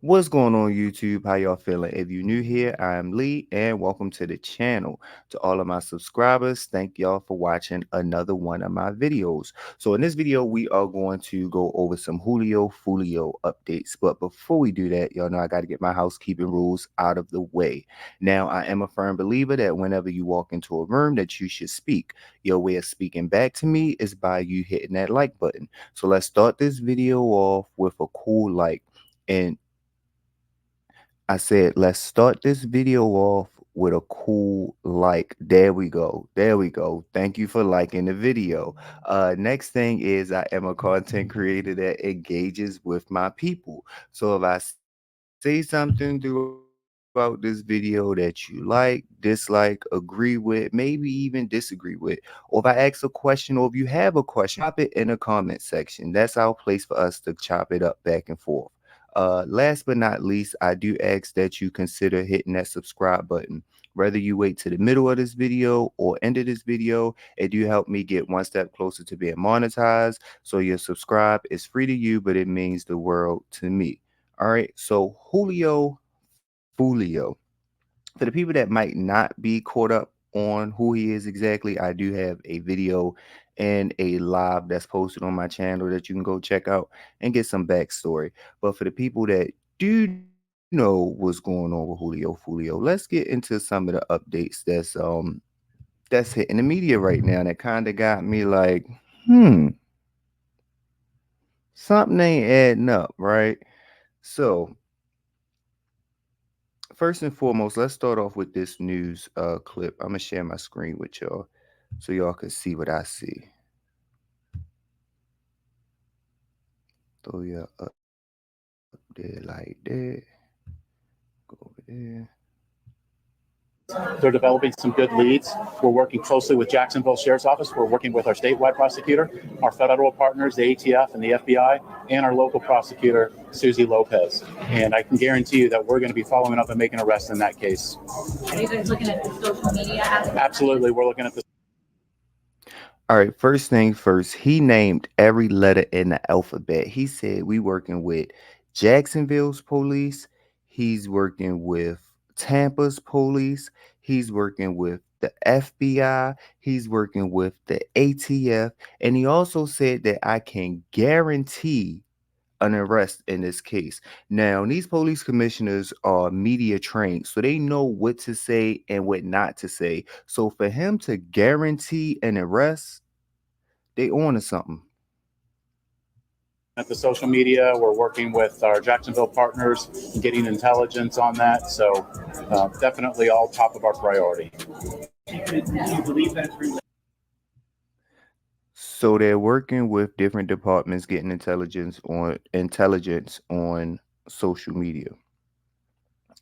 What's going on YouTube? How y'all feeling? If you're new here, I'm Lee and welcome to the channel. To all of my subscribers, thank y'all for watching another one of my videos. So in this video, we are going to go over some Foolio updates. But before we do that, y'all know I got to get my housekeeping rules out of the way. Now, I am a firm believer that whenever you walk into a room that you should speak. Your way of speaking back to me is by you hitting that like button. So let's start this video off with a cool like. And I said, let's start this video off with a cool like. There we go. There we go. Thank you for liking the video. Next thing is I am a content creator that engages with my people. So if I say something throughout this video that you like, dislike, agree with, maybe even disagree with, or if I ask a question or if you have a question, drop it in the comment section. That's our place for us to chop it up back and forth. Last but not least, I do ask that you consider hitting that subscribe button. Whether you wait to the middle of this video or end of this video, it do help me get one step closer to being monetized. So your subscribe is free to you, but it means the world to me. All right, so Foolio. For the people that might not be caught up on who he is exactly, I do have a video and a live that's posted on my channel that you can go check out and get some backstory. But for the people that do know what's going on with Foolio, let's get into some of the updates that's hitting the media right now that kind of got me like, hmm, something ain't adding up, right? So first and foremost, let's start off with this news clip. I'm gonna share my screen with y'all so y'all can see what I see. Throw you up there like that. Go over there. They're developing some good leads. We're working closely with Jacksonville Sheriff's Office. We're working with our statewide prosecutor, our federal partners, the ATF and the FBI, and our local prosecutor, Susie Lopez. And I can guarantee you that we're going to be following up and making arrests in that case. Are you guys looking at the social media aspect? Absolutely. We're looking at this. All right, first thing first, he named every letter in the alphabet. He said we working with Jacksonville's police, he's working with Tampa's police, he's working with the FBI, he's working with the ATF, and he also said that I can guarantee an arrest in this case. Now, these police commissioners are media trained, so they know what to say and what not to say. So for him to guarantee an arrest, they on to something. At the social media, we're working with our Jacksonville partners, getting intelligence on that. So definitely all top of our priority. Do you believe that's related? So they're working with different departments getting intelligence on social media.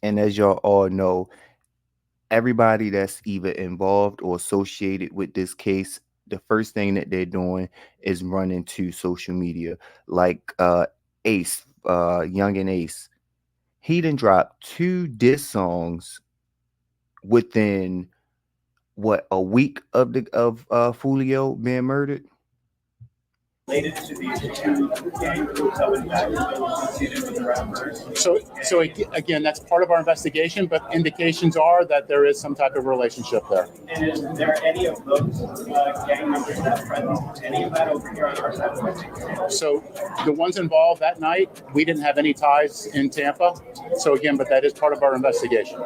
And as y'all all know, everybody that's either involved or associated with this case, the first thing that they're doing is running to social media. Like Ace, Young and Ace. He done dropped 2 diss songs within what, a week of Foolio being murdered. Related to these two gang groups coming back associated with the rappers. So again, that's part of our investigation, but indications are that there is some type of relationship there. And is there any of those gang members that present any of that over here on our side? So the ones involved that night, we didn't have any ties in Tampa. So again, but that is part of our investigation.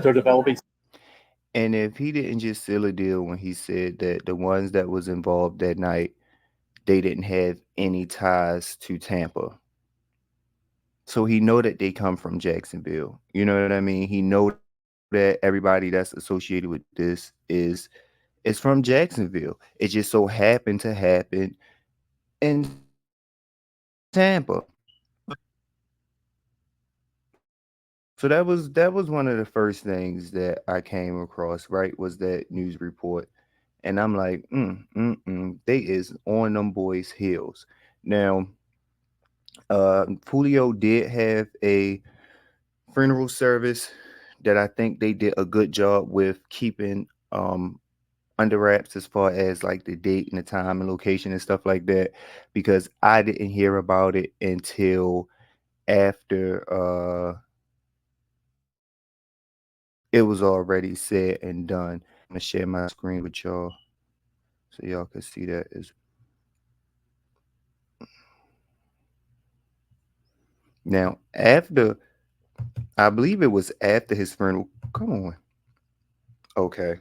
They're developing. And if he didn't just seal a deal when he said that the ones that was involved that night, they didn't have any ties to Tampa. So he know that they come from Jacksonville. You know what I mean? He know that everybody that's associated with this is from Jacksonville. It just so happened to happen in Tampa. So that was one of the first things that I came across, right? Was that news report. And I'm like, they is on them boys' heels. Now, Foolio did have a funeral service that I think they did a good job with keeping under wraps as far as like the date and the time and location and stuff like that, because I didn't hear about it until after it was already said and done. I'm gonna share my screen with y'all so y'all can see that as now after I believe it was after his funeral. Come on. Okay.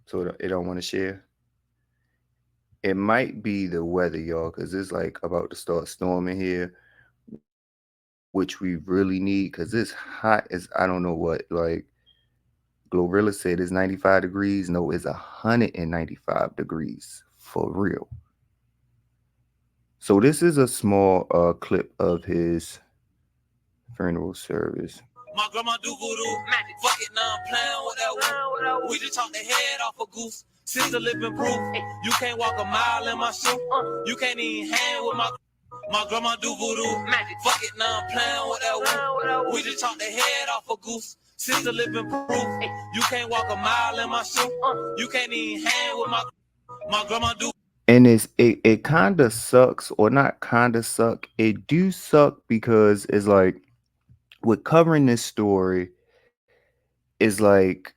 So it don't want to share. It might be the weather, y'all, because it's like about to start storming here, which we really need because it's hot as I don't know what. Like Glorilla said it's 95 degrees. No, it's 195 degrees for real. So this is a small clip of his funeral service. My grandma do voodoo. Magic. Fuck it, now I'm playing with that woo. We just talk the head off a goose. Sister living proof. You can't walk a mile in my shoe. You can't even hang with my grandma do voodoo. Magic. Fuck it, now I'm playing with that woo. We just talk the head off a goose. Sister living proof. You can't walk a mile in my shoe. You can't even hang with my grandma do. And it kind of sucks, or not kind of suck. It do suck because it's like with covering this story, is like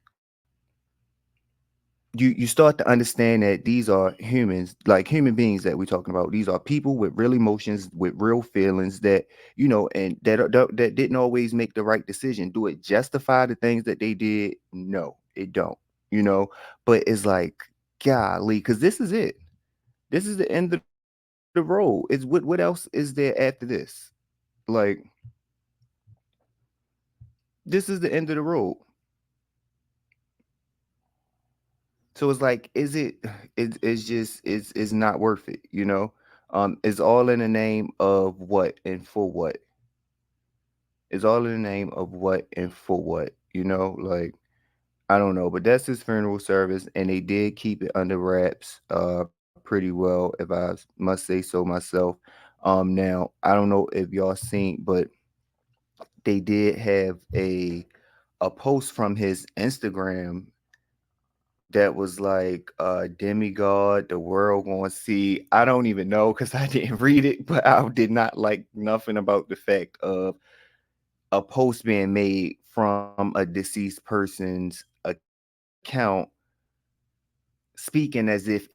you start to understand that these are humans, like human beings that we're talking about. These are people with real emotions, with real feelings that and that didn't always make the right decision. Do it justify the things that they did? No, it don't. You know, but it's like golly, because this is it. This is the end of the road. It's what else is there after this? Like this is the end of the road. So it's like, is it? It's just it's not worth it, you know. It's all in the name of what and for what. It's all in the name of what and for what, you know. Like I don't know, but that's his funeral service, and they did keep it under wraps, pretty well, if I must say so myself. Now I don't know if y'all seen, but they did have a post from his Instagram that was like demigod the world gonna see. I don't even know because I didn't read it, but I did not like nothing about the fact of a post being made from a deceased person's account speaking as if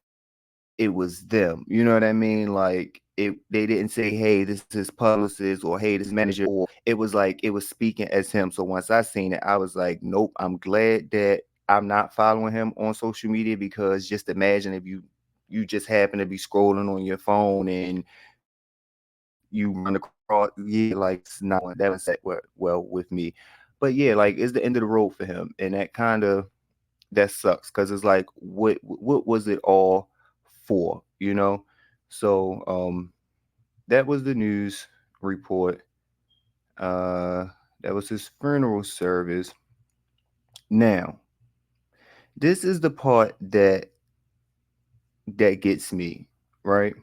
it was them. You know what I mean? Like they didn't say, hey, this is his publicist or hey, this is his manager, or it was like it was speaking as him. So once I seen it, I was like, nope, I'm glad that I'm not following him on social media, because just imagine if you just happen to be scrolling on your phone and you run across, yeah, like it's not going, that would set well with me. But yeah, like it's the end of the road for him, and that kind of that sucks because it's like what was it all for, you know? So that was the news report. uh that was his funeral service. Now this is the part that gets me, right?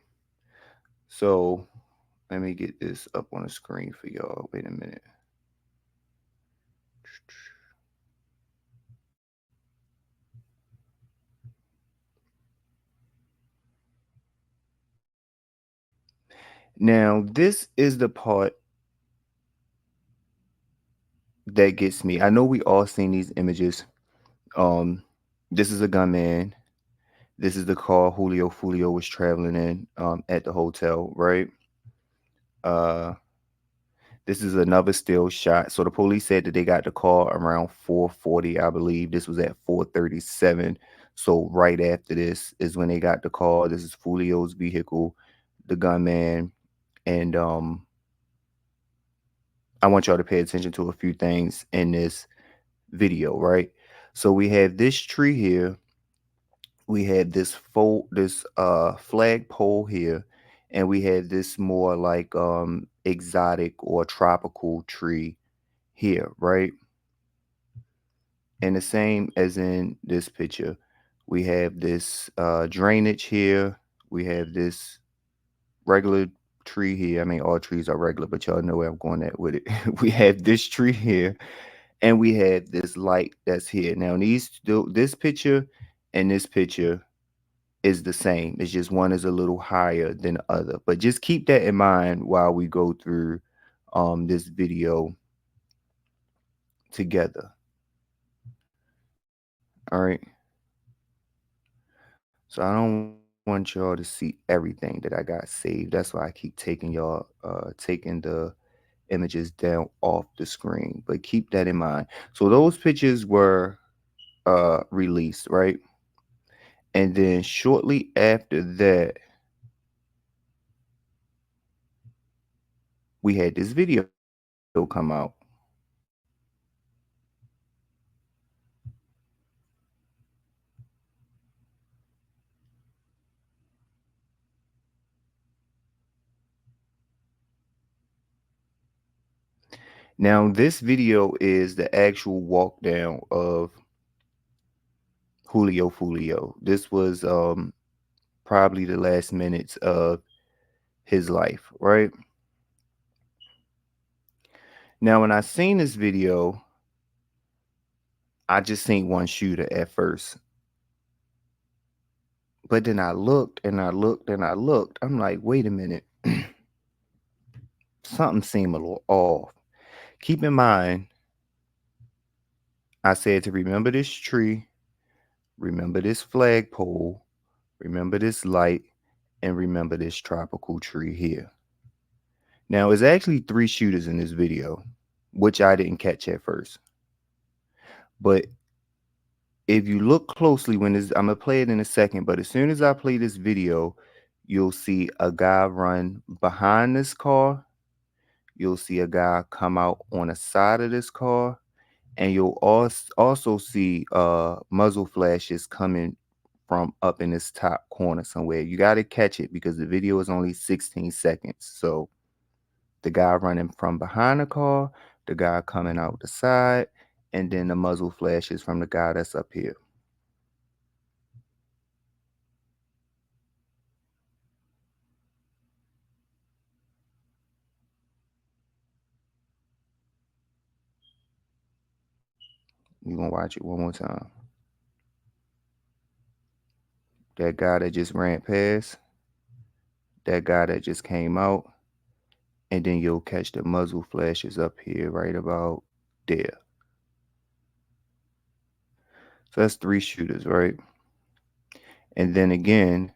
So let me get this up on the screen for y'all. Wait a minute. Now this is the part that gets me. I know we all seen these images. um this is a gunman. This is the car Foolio was traveling in at the hotel, right? Uh, this is another still shot. So the police said that they got the car around 4:40, I believe. This was at 4:37. So right after this is when they got the car. This is Foolio's vehicle, the gunman, and I want y'all to pay attention to a few things in this video, right? So we have this tree here, we had this flag pole here, and we had this more like exotic or tropical tree here, right? And the same as in this picture, we have this drainage here, we have this regular tree here. I mean, all trees are regular, but y'all know where I'm going at with it. We have this tree here, and we have this light that's here. Now these this picture and this picture is the same. It's just one is a little higher than the other. But just keep that in mind while we go through this video together. All right. So I don't want y'all to see everything that I got saved. That's why I keep taking y'all taking the images down off the screen. But keep that in mind. So those pictures were released, right? And then shortly after that, we had this video come out. Now, this video is the actual walk down of Foolio. This was probably the last minutes of his life, right? Now, when I seen this video, I just seen one shooter at first. But then I looked and I looked and I looked. I'm like, wait a minute. Something seemed a little off. Keep in mind, I said to remember this tree, remember this flagpole, remember this light, and remember this tropical tree here. Now, it's actually 3 shooters in this video, which I didn't catch at first. But if you look closely when this, I'm going to play it in a second, but as soon as I play this video, you'll see a guy run behind this car. You'll see a guy come out on the side of this car. And you'll also see muzzle flashes coming from up in this top corner somewhere. You got to catch it because the video is only 16 seconds. So the guy running from behind the car, the guy coming out the side, and then the muzzle flashes from the guy that's up here. We're going to watch it one more time. That guy that just ran past, that guy that just came out, and then you'll catch the muzzle flashes up here right about there. So that's 3 shooters, right? And then again,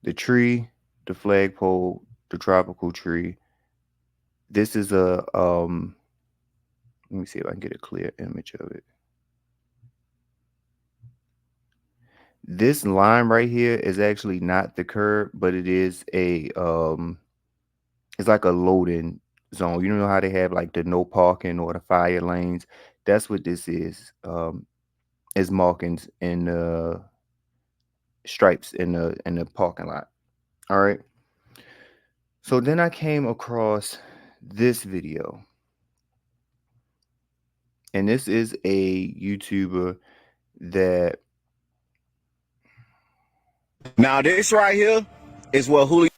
the tree, the flagpole, the tropical tree. This is a let me see if I can get a clear image of it. This line right here is actually not the curb, but it is a it's like a loading zone. You know how they have like the no parking or the fire lanes? That's what this is. Is markings in the stripes in the parking lot. All right. So then I came across this video. And this is a YouTuber that Now this right here is what Julio.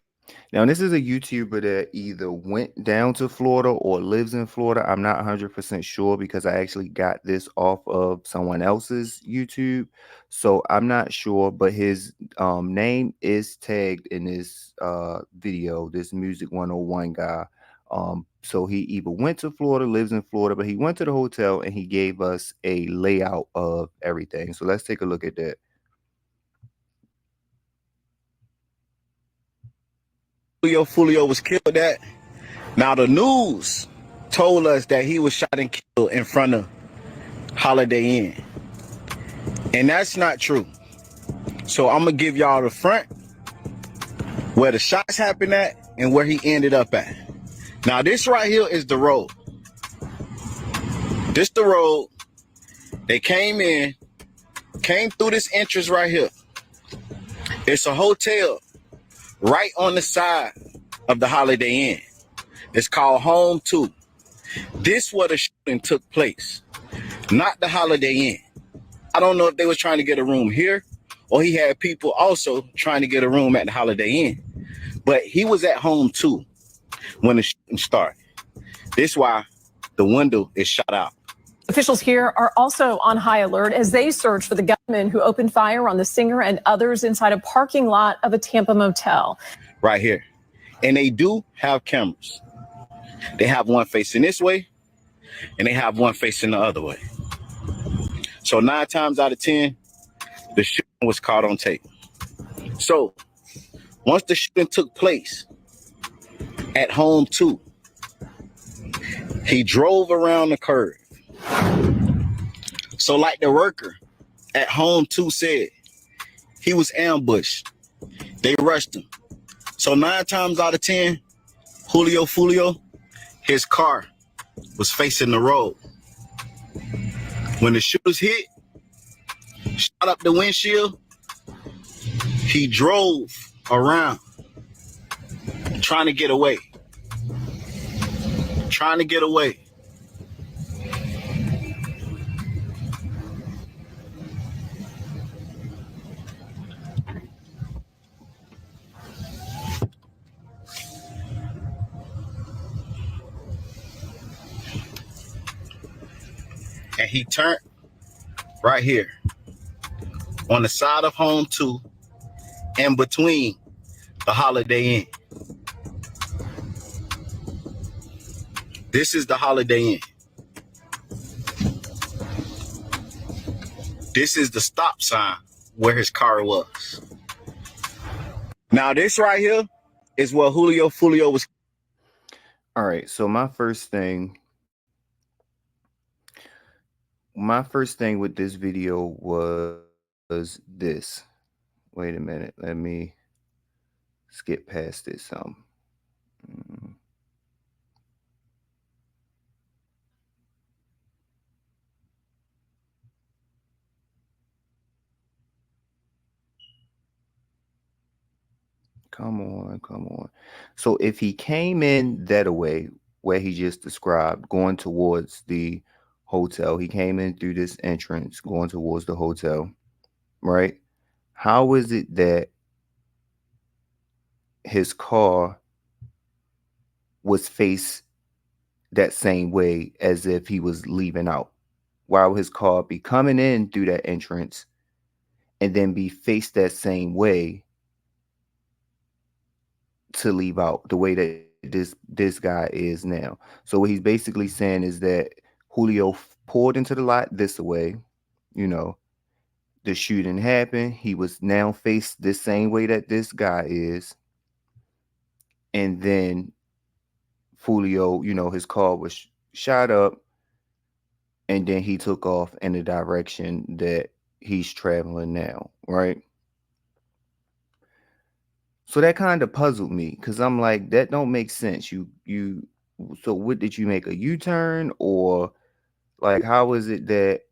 Now, this is a YouTuber that either went down to Florida or lives in Florida. I'm not 100% sure because I actually got this off of someone else's YouTube. So I'm not sure, but his name is tagged in this video, this Music 101 guy. So he either went to Florida, lives in Florida, but he went to the hotel and he gave us a layout of everything. So let's take a look at that. Foolio was killed at. Now the news told us that he was shot and killed in front of Holiday Inn. And that's not true. So I'm gonna give y'all the front where the shots happened at and where he ended up at. Now this right here is the road. This the road. They came through this entrance right here. It's a hotel right on the side of the Holiday Inn. It's called Home 2. This where the shooting took place, not the Holiday Inn. I don't know if they were trying to get a room here or he had people also trying to get a room at the Holiday Inn. But he was at Home 2 when the shooting started. This is why the window is shot out. Officials here are also on high alert as they search for the gunman who opened fire on the singer and others inside a parking lot of a Tampa motel. Right here. And they do have cameras. They have one facing this way and they have one facing the other way. So 9 times out of 10, the shooting was caught on tape. So once the shooting took place at home 2, he drove around the curve. So like the worker at home 2 said, he was ambushed. They rushed him. So 9 times out of 10, Foolio, his car was facing the road. When the shooters hit, shot up the windshield, he drove around, trying to get away. And he turned right here on the side of home 2 in between the Holiday Inn. This is the Holiday Inn. This is the stop sign where his car was. Now this right here is where Foolio was. All right. So my first thing with this video was this. Wait a minute. Let me skip past this some. Mm. Come on. So if he came in that way where he just described, going towards the hotel, he came in through this entrance going towards the hotel, right? How is it that his car was faced that same way as if he was leaving out? Why would his car be coming in through that entrance and then be faced that same way to leave out, the way that this guy is now? So what he's basically saying is that Julio pulled into the lot this way, you know, the shooting happened. He was now faced the same way that this guy is. And then Foolio, his car was shot up, and then he took off in the direction that he's traveling now, right? So that kind of puzzled me because I'm like, that don't make sense. So what, did you make a U-turn, or like how is it that,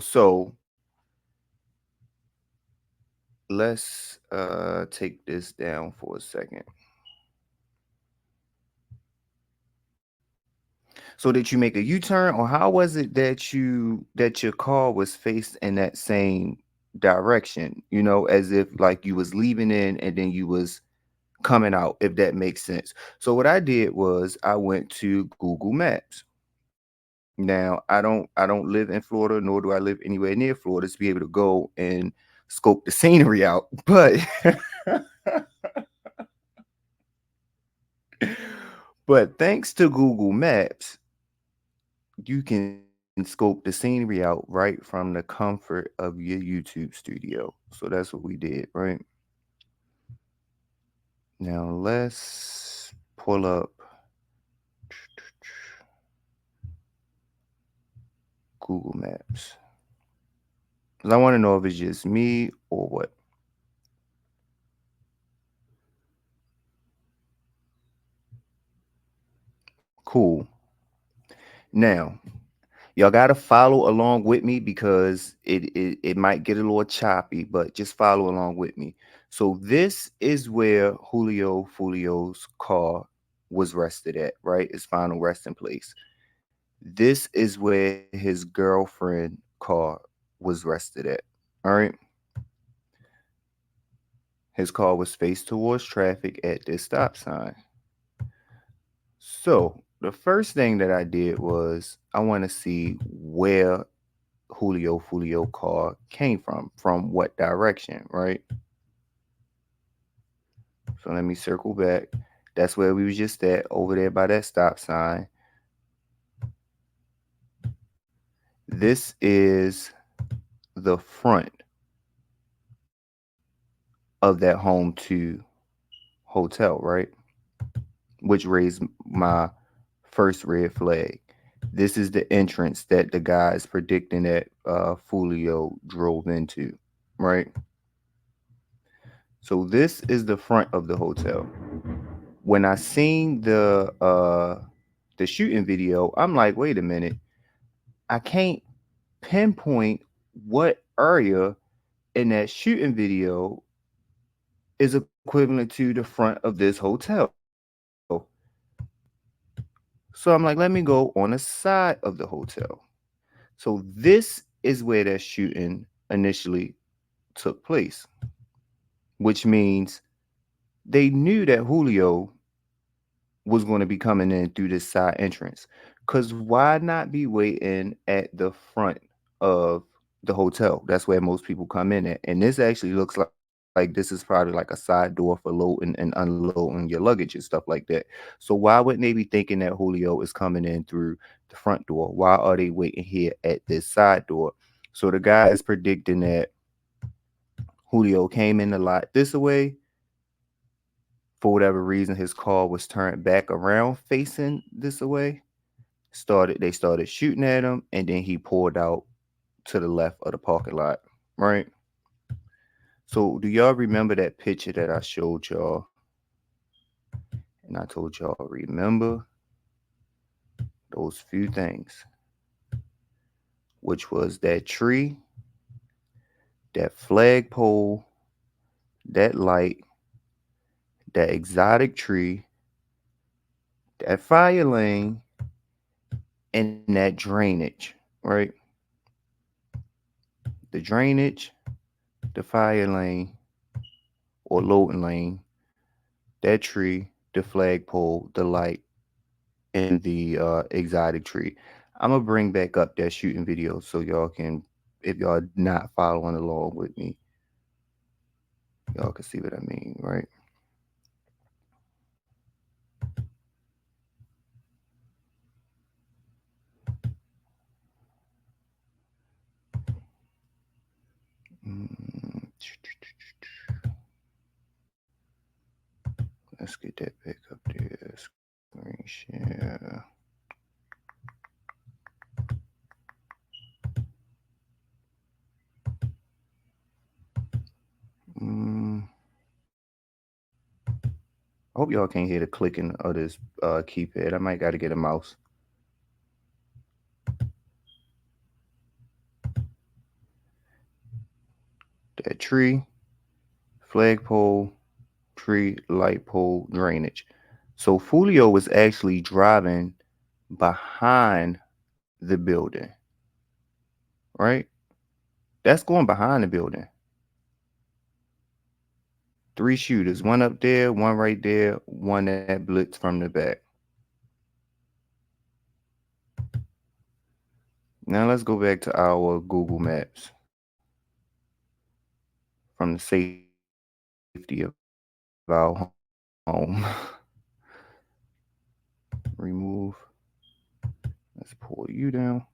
so let's take this down for a second. So did you make a U-turn, or how was it that your car was faced in that same direction, as if like you was leaving in and then you was coming out, if that makes sense? So what I did was I went to Google Maps. Now, I don't live in Florida, nor do I live anywhere near Florida to be able to go and scope the scenery out. But but thanks to Google Maps, you can scope the scenery out right from the comfort of your YouTube studio. So that's what we did, right? Now let's pull up Google Maps. 'Cause I want to know if it's just me or what. Cool. Now, y'all got to follow along with me because it might get a little choppy, but just follow along with me. So this is where Foolio's car was rested at, right? His final resting place. This is where his girlfriend car was rested at. All right. His car was faced towards traffic at this stop sign. So the first thing that I did was I want to see where Foolio car came from what direction, right? So let me circle back. That's where we was just at, over there by that stop sign. This is the front of that home to hotel, right? Which raised my first red flag. This is the entrance that the guy is predicting that Foolio drove into, right? So this is the front of the hotel. When I seen the shooting video, I'm like, wait a minute, I can't pinpoint what area in that shooting video is equivalent to the front of this hotel. So I'm like, let me go on the side of the hotel. So this is where that shooting initially took place, which means they knew that Julio was going to be coming in through this side entrance. Because why not be waiting at the front of the hotel? That's where most people come in at. And this actually looks like this is probably like a side door for loading and unloading your luggage and stuff like that. So why wouldn't they be thinking that Julio is coming in through the front door? Why are they waiting here at this side door? So the guy is predicting that Julio came in the lot this way. For whatever reason, his car was turned back around facing this way. They started shooting at him, and then he pulled out to the left of the parking lot. Right. So do y'all remember that picture that I showed y'all? And I told y'all, remember those few things, which was that tree, that flagpole, that light, that exotic tree, that fire lane, and that drainage, right? The drainage, the fire lane or loading lane, that tree, the flagpole, the light, and the exotic tree. I'm gonna bring back up that shooting video so y'all can, if y'all not following along with me, y'all can see what I mean, right? Mm, let's get that back up there. Screen share. Mm, I hope y'all can't hear the clicking of this keypad. I might got to get a mouse. That tree, flagpole, tree, light pole, drainage. So Foolio was actually driving behind the building, right? That's going behind the building. Three shooters, one up there, one right there, one that blitzed from the back. Now let's go back to our Google Maps from the safety of our home. Remove. Let's pull you down.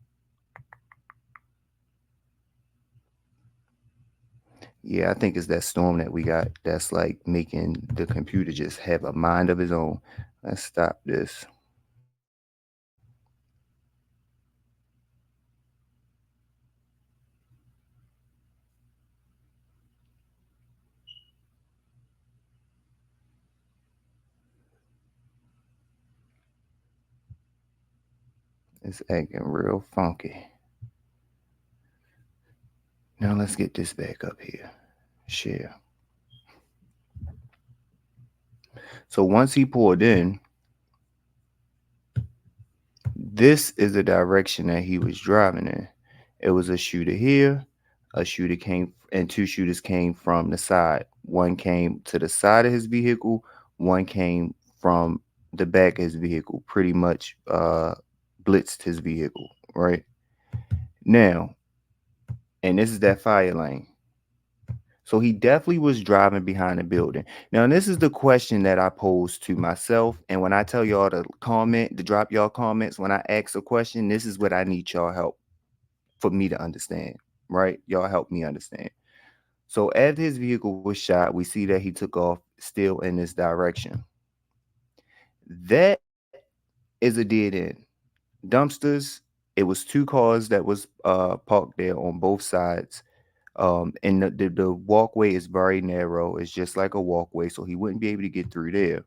Yeah, I think it's that storm that we got that's like making the computer just have a mind of its own. Let's stop this. It's acting real funky. Now let's get this back up here. Share. So once he pulled in, this is the direction that he was driving in. It was a shooter here, a shooter came, and two shooters came from the side. One came to the side of his vehicle, one came from the back of his vehicle, pretty much blitzed his vehicle, right? Now, and this is that fire lane. So he definitely was driving behind the building. Now, this is the question that I posed to myself. And when I tell y'all to comment, to drop y'all comments, when I ask a question, this is what I need y'all help for me to understand, right? Y'all help me understand. So after his vehicle was shot, we see that he took off still in this direction. That is a dead end. Dumpsters, it was two cars that was parked there on both sides. And the walkway is very narrow. It's just like a walkway, so he wouldn't be able to get through there.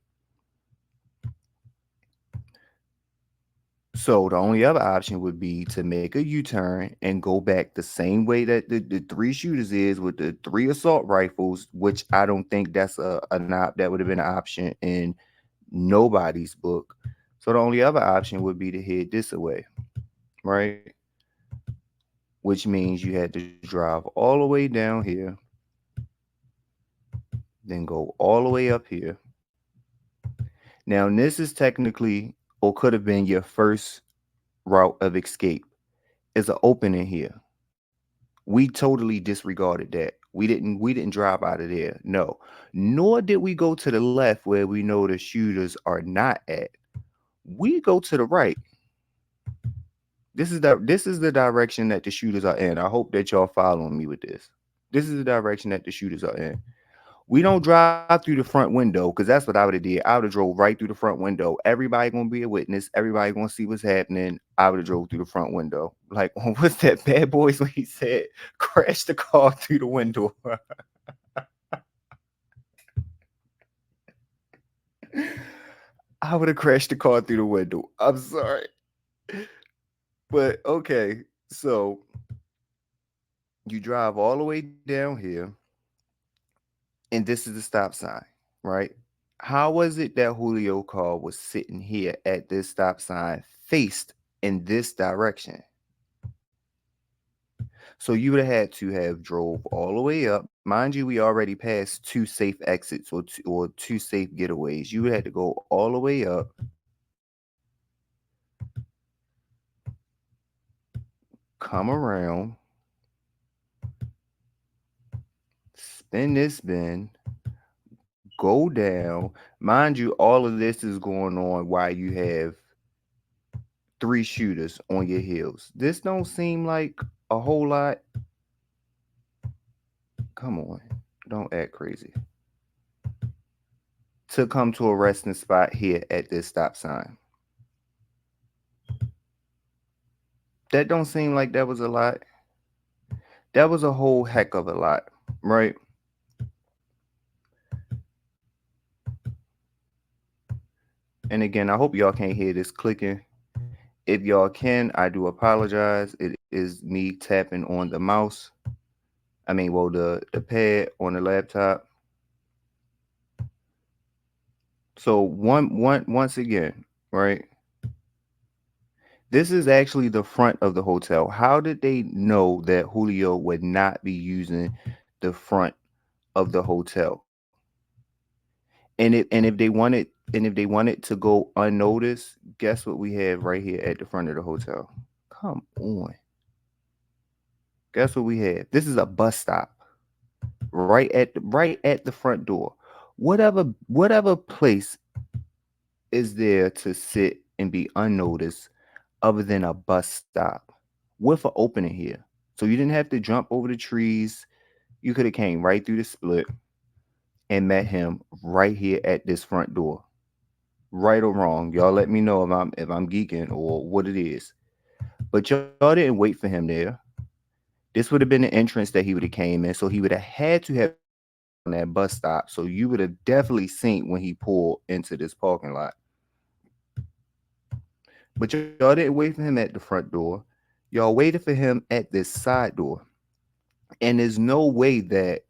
So the only other option would be to make a U-turn and go back the same way that the three shooters is with the three assault rifles, which I don't think that's that would have been an option in nobody's book. So the only other option would be to head this away, right? Which means you had to drive all the way down here, then go all the way up here. Now, this is technically or could have been your first route of escape. Is an opening here. We totally disregarded that. We didn't drive out of there. No. Nor did we go to the left where we know the shooters are not at. We go to the right. This is the direction that the shooters are in. I hope that y'all following me with this. This is the direction that the shooters are in. We don't drive through the front window because that's what I would have did. I would have drove right through the front window. Everybody gonna be a witness. Everybody gonna see what's happening. I would have drove through the front window. Like what's that Bad Boys when he said crash the car through the window. I would have crashed the car through the window. I'm sorry. But okay. So you drive all the way down here, and this is the stop sign, right? How was it that Julio car was sitting here at this stop sign faced in this direction? So you would have had to have drove all the way up. Mind you, we already passed two safe exits or two safe getaways. You would have to go all the way up, come around, spin this bend, go down. Mind you, all of this is going on while you have three shooters on your heels. This don't seem like a whole lot. Come on, don't act crazy. To come to a resting spot here at this stop sign. That don't seem like that was a lot. That was a whole heck of a lot, right? And again, I hope y'all can't hear this clicking. If y'all can, I do apologize. It is me tapping on the mouse. Well, the pad on the laptop. So once again, right? This is actually the front of the hotel. How did they know that Julio would not be using the front of the hotel? And if they wanted to go unnoticed, guess what we have right here at the front of the hotel? Come on. Guess what we have? This is a bus stop. Right at the front door. Whatever place is there to sit and be unnoticed other than a bus stop with an opening here. So you didn't have to jump over the trees. You could have came right through the split and met him right here at this front door. Right or wrong, y'all let me know if I'm geeking or what it is. But y'all didn't wait for him there. This would have been the entrance that he would have came in, so he would have had to have on that bus stop. So you would have definitely seen when he pulled into this parking lot. But y'all didn't wait for him at the front door. Y'all waited for him at this side door. And there's no way that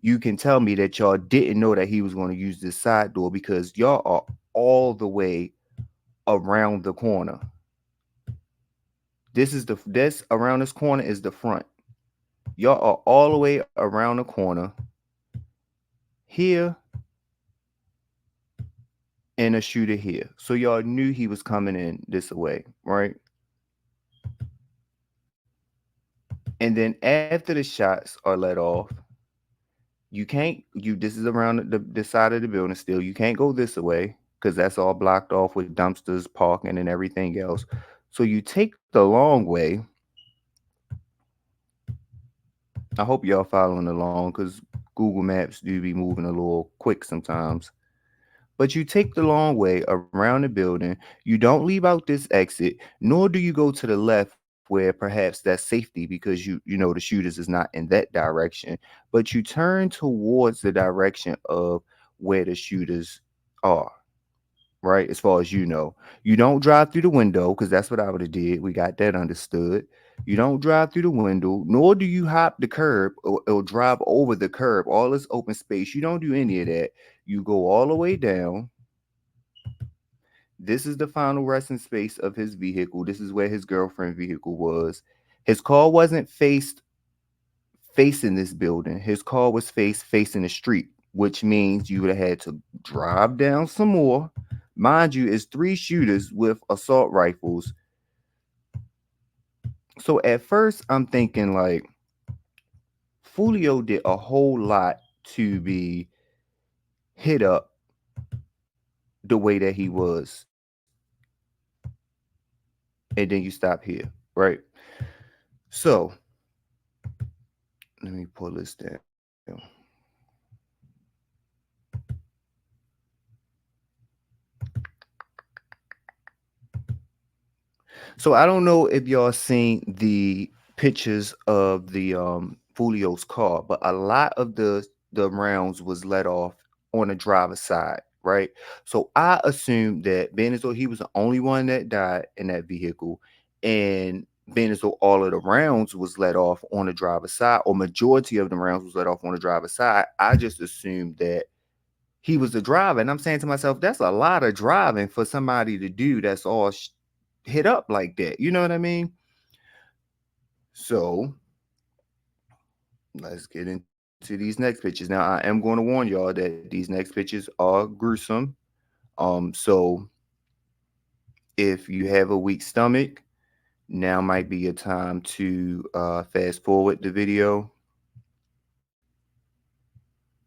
you can tell me that y'all didn't know that he was going to use this side door because y'all are all the way around the corner. This around this corner is the front. Y'all are all the way around the corner. Here and a shooter here. So y'all knew he was coming in this way, right? And then after the shots are let off, you can't you this is around the side of the building still. You can't go this way because that's all blocked off with dumpsters, parking, and everything else. So you take the long way. I hope y'all following along because Google Maps do be moving a little quick sometimes. But you take the long way around the building. You don't leave out this exit, nor do you go to the left where perhaps that's safety because you know the shooters is not in that direction. But you turn towards the direction of where the shooters are, right? As far as you know. You don't drive through the window because that's what I would have did. We got that understood. You don't drive through the window, nor do you hop the curb or drive over the curb, all this open space. You don't do any of that. You go all the way down. This is the final resting space of his vehicle. This is where his girlfriend's vehicle was. His car wasn't facing this building. His car was facing the street, which means you would have had to drive down some more. Mind you, it's three shooters with assault rifles. So at first, I'm thinking like Foolio did a whole lot to be hit up the way that he was, and then you stop here, right? So let me pull this down. So I don't know if y'all seen the pictures of the Fulio's car, but a lot of the rounds was let off on the driver's side, right? So I assumed that being as though he was the only one that died in that vehicle, and being as though all of the rounds was let off on the driver's side, or majority of the rounds was let off on the driver's side, I just assumed that he was the driver. And I'm saying to myself, that's a lot of driving for somebody to do that's all hit up like that. You know what I mean? So let's get into these next pictures. Now, I am going to warn y'all that these next pictures are gruesome. So if you have a weak stomach, now might be a time to fast forward the video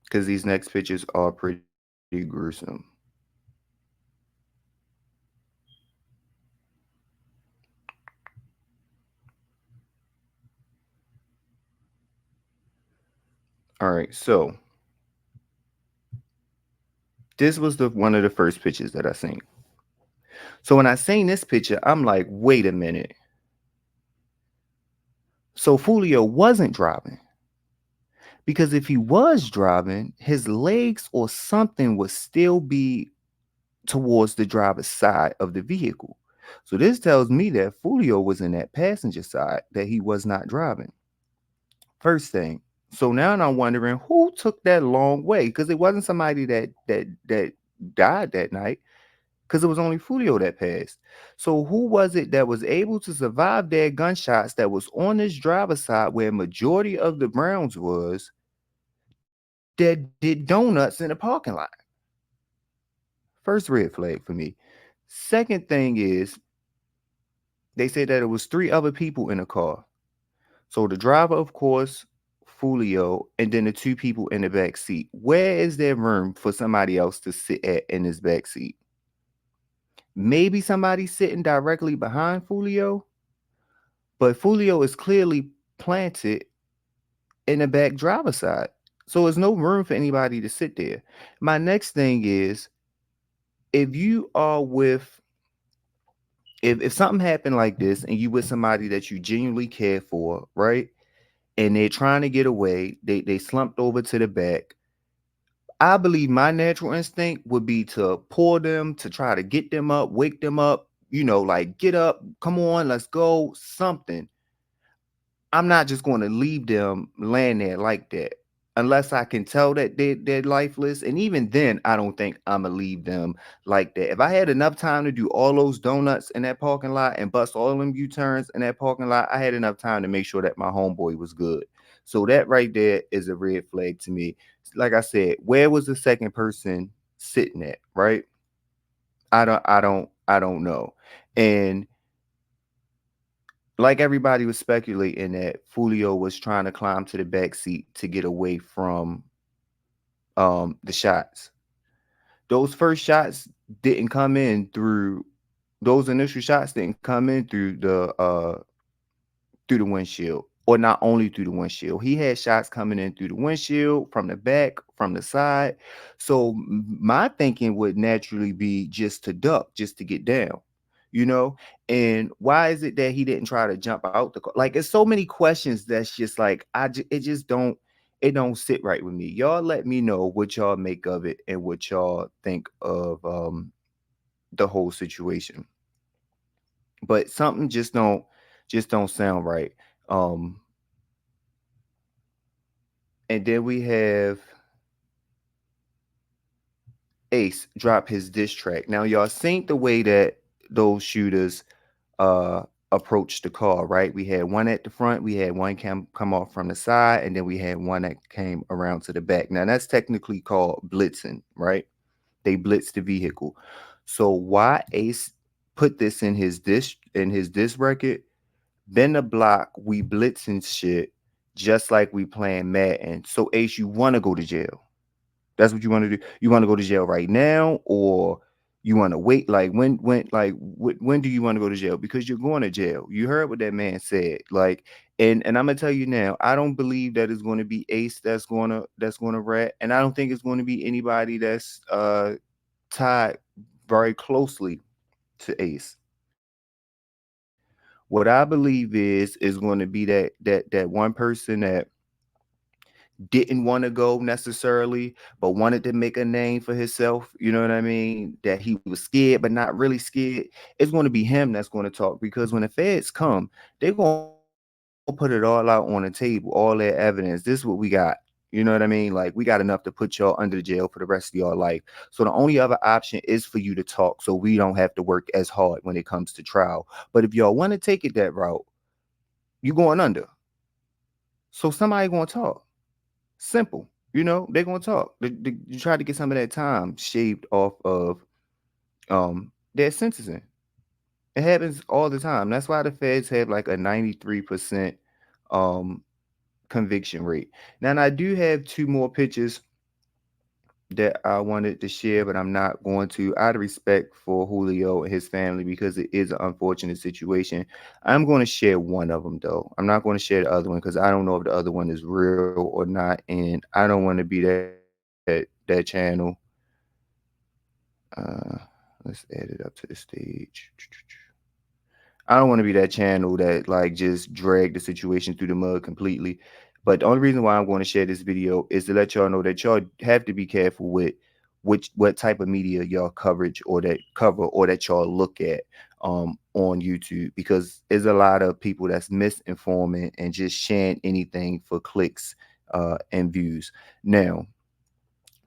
because these next pictures are pretty gruesome. All right, so this was the one of the first pictures that I seen. So when I seen this picture, I'm like, wait a minute. So Foolio wasn't driving. Because if he was driving, his legs or something would still be towards the driver's side of the vehicle. So this tells me that Foolio was in that passenger side, that he was not driving. First thing. So now I'm wondering who took that long way, because it wasn't somebody that died that night, because it was only Foolio that passed. So who was it that was able to survive their gunshots that was on this driver's side where majority of the Browns was, that did donuts in the parking lot? First red flag for me. Second thing is, they said that it was three other people in the car. So the driver, of course, Foolio, and then the two people in the back seat. Where is there room for somebody else to sit at in this back seat? Maybe somebody sitting directly behind Foolio, but Foolio is clearly planted in the back driver's side. So there's no room for anybody to sit there. My next thing is, if you are with, if something happened like this and you with somebody that you genuinely care for, right? And they're trying to get away, they slumped over to the back. I believe my natural instinct would be to pull them, to try to get them up, wake them up, like get up, come on, let's go, something. I'm not just going to leave them laying there like that unless I can tell that they're lifeless. And even then, I don't think I'm going to leave them like that. If I had enough time to do all those donuts in that parking lot and bust all them U-turns in that parking lot, I had enough time to make sure that my homeboy was good. So that right there is a red flag to me. Like I said, where was the second person sitting at, right? I don't know. And like everybody was speculating that Foolio was trying to climb to the back seat to get away from the shots. Those first shots didn't come in through those initial shots didn't come in through the windshield, or not only through the windshield. He had shots coming in through the windshield, from the back, from the side. So my thinking would naturally be just to duck, just to get down, you know? And why is it that he didn't try to jump out the car? Like, it's so many questions that's just like it just don't sit right with me. Y'all let me know what y'all make of it and what y'all think of the whole situation. But something just don't sound right. Um And then we have Ace drop his diss track. Now, y'all seen the way that those shooters uh approached the car, right? We had one at the front, we had one come off from the side, and then we had one that came around to the back. Now, that's technically called blitzing, right? They blitzed the vehicle. So why Ace put this in his diss record? Been the block, we blitzing shit just like we playing Madden. So Ace, you want to go to jail? That's what you want to do. You want to go to jail right now, or you want to wait? Like when do you want to go to jail? Because you're going to jail. You heard what that man said. Like, and I'm gonna tell you now, I don't believe that it's going to be Ace that's gonna rat, and I don't think it's going to be anybody that's tied very closely to Ace. What I believe is going to be that one person that didn't want to go necessarily, but wanted to make a name for himself. You know what I mean? That he was scared, but not really scared. It's going to be him that's going to talk, because when the feds come, they're going to put it all out on the table, all that evidence. This is what we got. You know what I mean? Like, we got enough to put y'all under the jail for the rest of your life. So the only other option is for you to talk, so we don't have to work as hard when it comes to trial. But if y'all want to take it that route, you going under. So somebody going to talk. Simple. They're gonna talk. You try to get some of that time shaved off of their sentencing. It happens all the time. That's why the feds have like a 93% um conviction rate. Now, and I do have two more pictures that I wanted to share, but I'm not going to, out of respect for Julio and his family, because it is an unfortunate situation. I'm going to share one of them though. I'm not going to share the other one because I don't know if the other one is real or not, and I don't want to be that channel. Let's add it up to the stage. I don't want to be that channel that like just drag the situation through the mud completely. But the only reason why I'm going to share this video is to let y'all know that y'all have to be careful with what type of media y'all coverage or that cover or that y'all look at on YouTube, because there's a lot of people that's misinforming and just sharing anything for clicks and views. Now,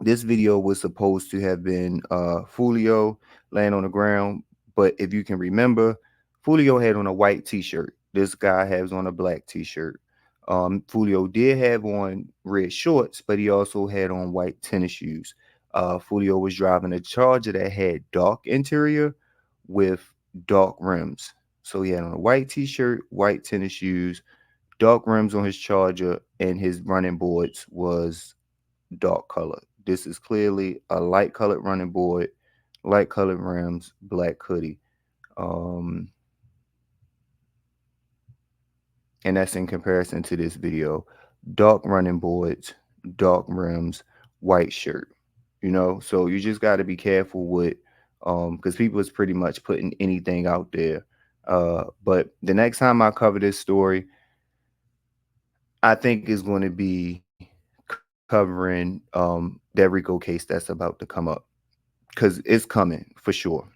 this video was supposed to have been Foolio laying on the ground, but if you can remember, Foolio had on a white t-shirt. This guy has on a black t-shirt. Foolio did have on red shorts, but he also had on white tennis shoes. Foolio was driving a Charger that had dark interior with dark rims. So he had on a white t-shirt, white tennis shoes, dark rims on his Charger, and his running boards was dark color. This is clearly a light colored running board, light colored rims, black hoodie. Um, and that's in comparison to this video. Dark running boards, dark rims, white shirt. So you just got to be careful with, because people is pretty much putting anything out there. But the next time I cover this story, I think is going to be covering that Rico case that's about to come up, because it's coming for sure.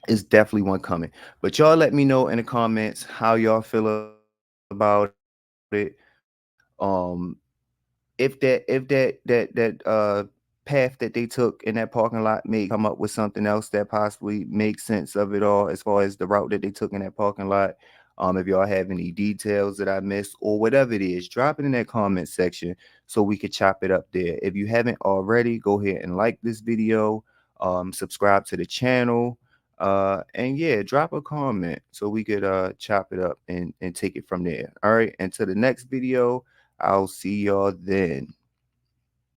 It's definitely one coming. But y'all let me know in the comments how y'all feel about it. If that path that they took in that parking lot may come up with something else that possibly makes sense of it all, as far as the route that they took in that parking lot. If y'all have any details that I missed or whatever it is, drop it in that comment section so we could chop it up there. If you haven't already, go ahead and like this video. subscribe to the channel. And yeah, drop a comment so we could chop it up and take it from there. All right, until the next video, I'll see y'all then.